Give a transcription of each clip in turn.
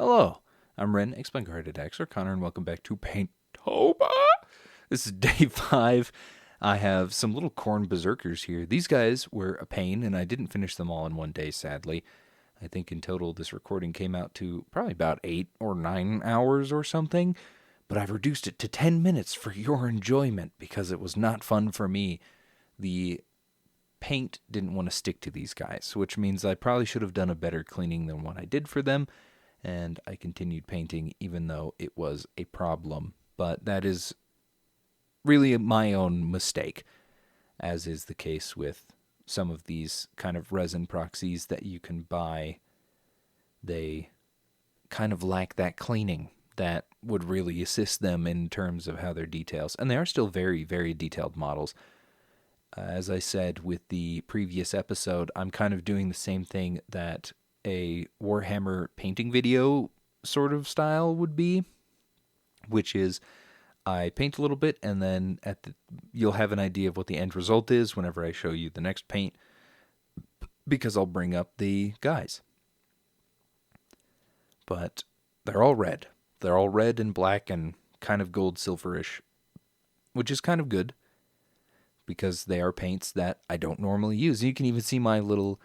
Hello, I'm Ren, Explain Carded X, or Connor, and welcome back to Paintober. This is day 5. I have some little corn berserkers here. These guys were a pain, and I didn't finish them all in one day, sadly. I think in total this recording came out to probably about 8 or 9 hours or something, but I've reduced it to 10 minutes for your enjoyment because it was not fun for me. The paint didn't want to stick to these guys, which means I probably should have done a better cleaning than what I did for them, and I continued painting even though it was a problem. But that is really my own mistake, as is the case with some of these kind of resin proxies that you can buy. They kind of lack that cleaning that would really assist them in terms of how their details, and they are still very, very detailed models. As I said with the previous episode, I'm kind of doing the same thing that a Warhammer painting video sort of style would be, which is I paint a little bit and then you'll have an idea of what the end result is whenever I show you the next paint, because I'll bring up the guys. But they're all red. They're all red and black and kind of gold silverish, which is kind of good because they are paints that I don't normally use. You can even see my little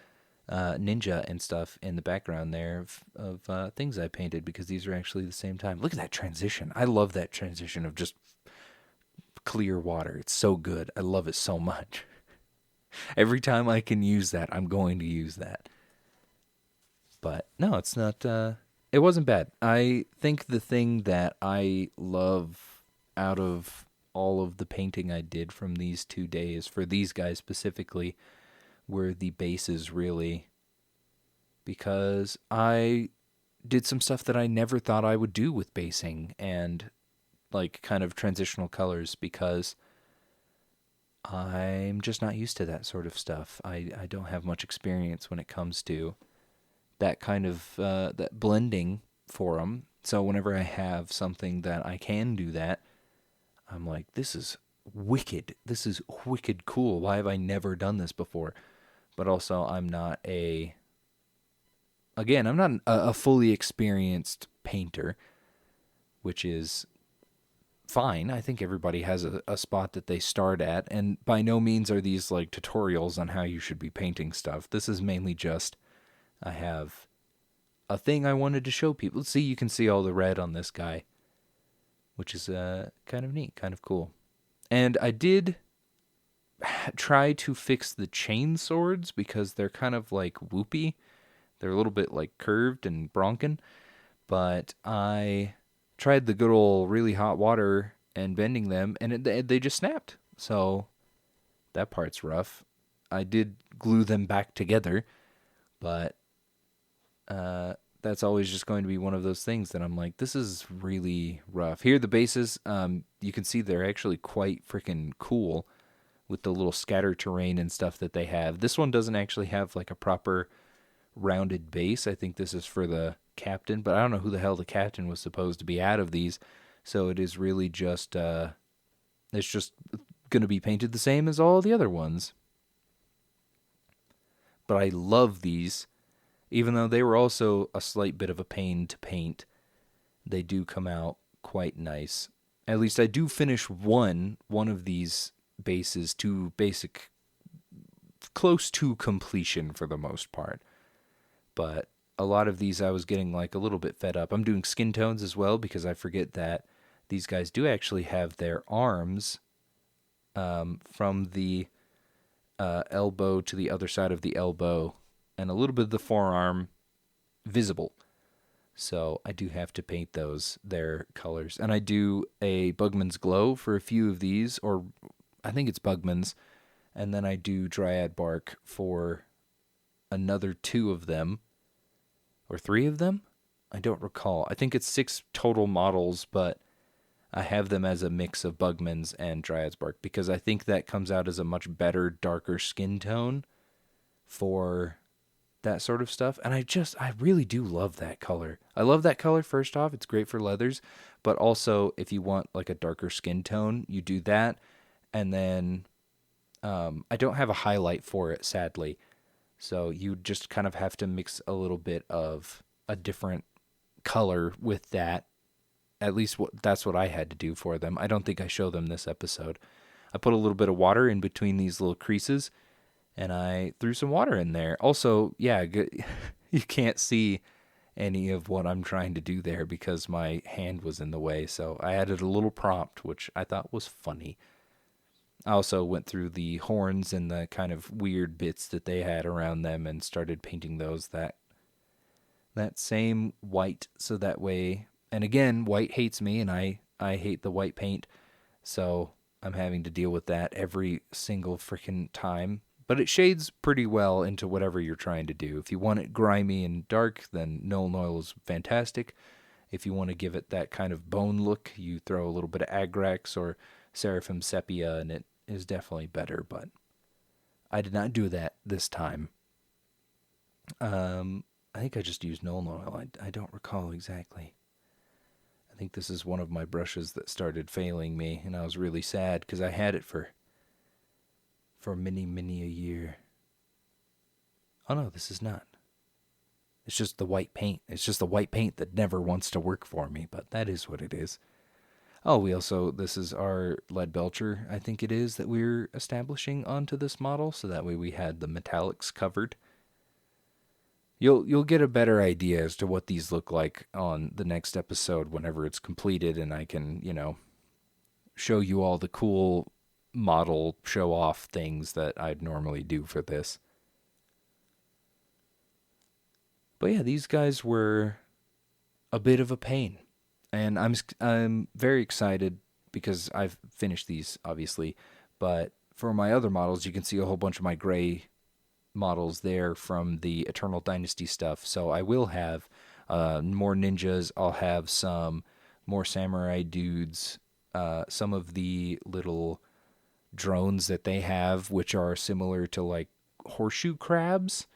ninja and stuff in the background there of things I painted, because these are actually the same time. Look at that transition. I love that transition of just clear water. It's so good. I love it so much. Every time I can use that, I'm going to use that. But no, it's not, it wasn't bad. I think the thing that I love out of all of the painting I did from these 2 days, for these guys specifically, were the bases, really, because I did some stuff that I never thought I would do with basing and like kind of transitional colors, because I'm just not used to that sort of stuff. I don't have much experience when it comes to that kind of that blending for them. So whenever I have something that I can do that, I'm like, this is wicked. This is wicked cool. Why have I never done this before? But also, I'm not a fully experienced painter, which is fine. I think everybody has a spot that they start at, and by no means are these like tutorials on how you should be painting stuff. This is mainly just, I have a thing I wanted to show people. See, you can see all the red on this guy, which is kind of neat, kind of cool. And I did try to fix the chain swords because they're kind of like whoopy. They're a little bit like curved and bronkin. But I tried the good old really hot water and bending them, and they just snapped. So that part's rough. I did glue them back together, but that's always just going to be one of those things that I'm like, this is really rough. Here, the bases, you can see they're actually quite freaking cool with the little scatter terrain and stuff that they have. This one doesn't actually have like a proper rounded base. I think this is for the captain, but I don't know who the hell the captain was supposed to be out of these. So it is really just, it's just going to be painted the same as all the other ones. But I love these. Even though they were also a slight bit of a pain to paint, they do come out quite nice. At least I do finish one of these bases to basic, close to completion for the most part. But a lot of these I was getting like a little bit fed up. I'm doing skin tones as well, because I forget that these guys do actually have their arms from the elbow to the other side of the elbow, and a little bit of the forearm visible. So I do have to paint their colors. And I do a Bugman's Glow for a few of these, or I think it's Bugman's. And then I do Dryad Bark for another 2 of them, or 3 of them? I don't recall. I think it's 6 total models, but I have them as a mix of Bugman's and Dryad's Bark, because I think that comes out as a much better, darker skin tone for that sort of stuff. And I really do love that color. I love that color, first off. It's great for leathers, but also if you want like a darker skin tone, you do that. And then I don't have a highlight for it, sadly. So you just kind of have to mix a little bit of a different color with that. At least that's what I had to do for them. I don't think I show them this episode. I put a little bit of water in between these little creases, and I threw some water in there. Also, yeah, you can't see any of what I'm trying to do there because my hand was in the way. So I added a little prompt, which I thought was funny. I also went through the horns and the kind of weird bits that they had around them and started painting those that same white, so that way. And again, white hates me, and I hate the white paint, so I'm having to deal with that every single freaking time. But it shades pretty well into whatever you're trying to do. If you want it grimy and dark, then Nuln Oil is fantastic. If you want to give it that kind of bone look, you throw a little bit of Agrax or Seraphim Sepia, and it is definitely better. But I did not do that this time. I think I just used Nuln Oil. I don't recall exactly. I think this is one of my brushes that started failing me, and I was really sad because I had it for many a year. Oh no, this is not. It's just the white paint. It's just the white paint that never wants to work for me, but that is what it is. Oh, this is our lead belcher, I think it is, that we're establishing onto this model, so that way we had the metallics covered. You'll get a better idea as to what these look like on the next episode whenever it's completed, and I can, show you all the cool model show-off things that I'd normally do for this. But yeah, these guys were a bit of a pain, and I'm very excited because I've finished these, obviously, but for my other models, you can see a whole bunch of my gray models there from the Eternal Dynasty stuff. So I will have more ninjas. I'll have some more samurai dudes. Some of the little drones that they have, which are similar to like horseshoe crabs,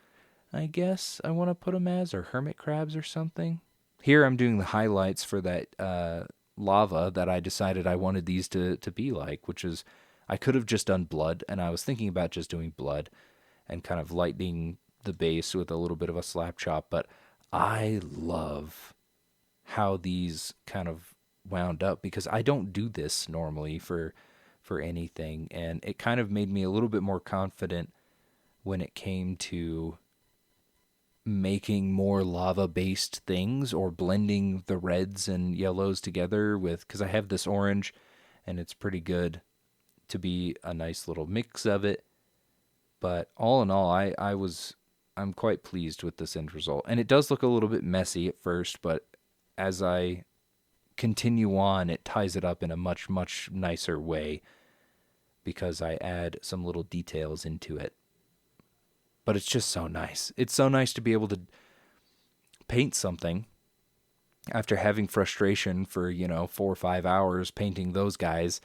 I guess I want to put them as, or hermit crabs or something. Here I'm doing the highlights for that lava that I decided I wanted these to be like, which is, I could have just done blood, and I was thinking about just doing blood and kind of lightening the base with a little bit of a slap chop, but I love how these kind of wound up because I don't do this normally for anything, and it kind of made me a little bit more confident when it came to making more lava-based things or blending the reds and yellows together with, because I have this orange, and it's pretty good to be a nice little mix of it. But all in all, I'm quite pleased with this end result. And it does look a little bit messy at first, but as I continue on, it ties it up in a much, much nicer way because I add some little details into it. But it's just so nice. It's so nice to be able to paint something after having frustration for, 4 or 5 hours painting those guys,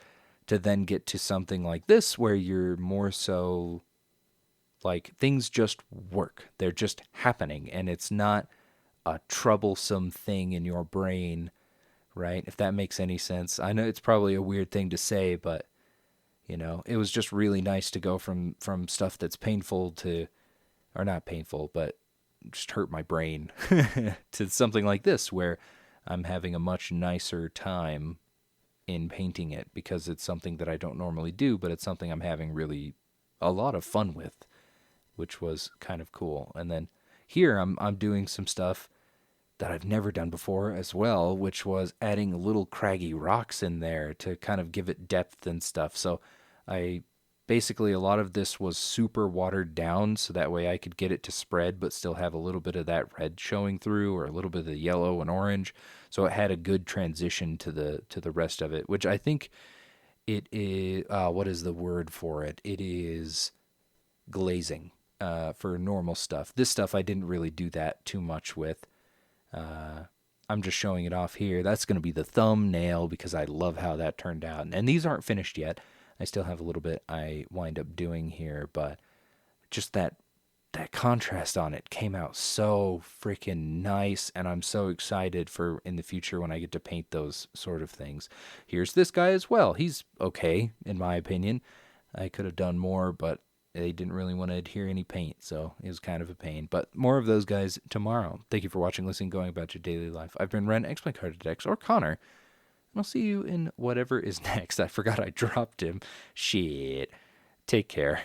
to then get to something like this where you're more so like things just work. They're just happening, and it's not a troublesome thing in your brain, right? If that makes any sense. I know it's probably a weird thing to say, but it was just really nice to go from stuff that's painful to, or not painful, but just hurt my brain to something like this where I'm having a much nicer time in painting it because it's something that I don't normally do, but it's something I'm having really a lot of fun with, which was kind of cool. And then here I'm doing some stuff that I've never done before as well, which was adding little craggy rocks in there to kind of give it depth and stuff. So basically a lot of this was super watered down so that way I could get it to spread but still have a little bit of that red showing through, or a little bit of the yellow and orange. So it had a good transition to the rest of it, which I think it is, what is the word for it? It is glazing for normal stuff. This stuff I didn't really do that too much with. I'm just showing it off here. That's going to be the thumbnail because I love how that turned out. And these aren't finished yet. I still have a little bit I wind up doing here, but just that contrast on it came out so freaking nice, and I'm so excited for in the future when I get to paint those sort of things. Here's this guy as well. He's okay, in my opinion. I could have done more, but they didn't really want to adhere any paint, so it was kind of a pain. But more of those guys tomorrow. Thank you for watching, listening, going about your daily life. I've been Ren, Explain Card Decks, or Connor, and I'll see you in whatever is next. I forgot I dropped him. Shit. Take care.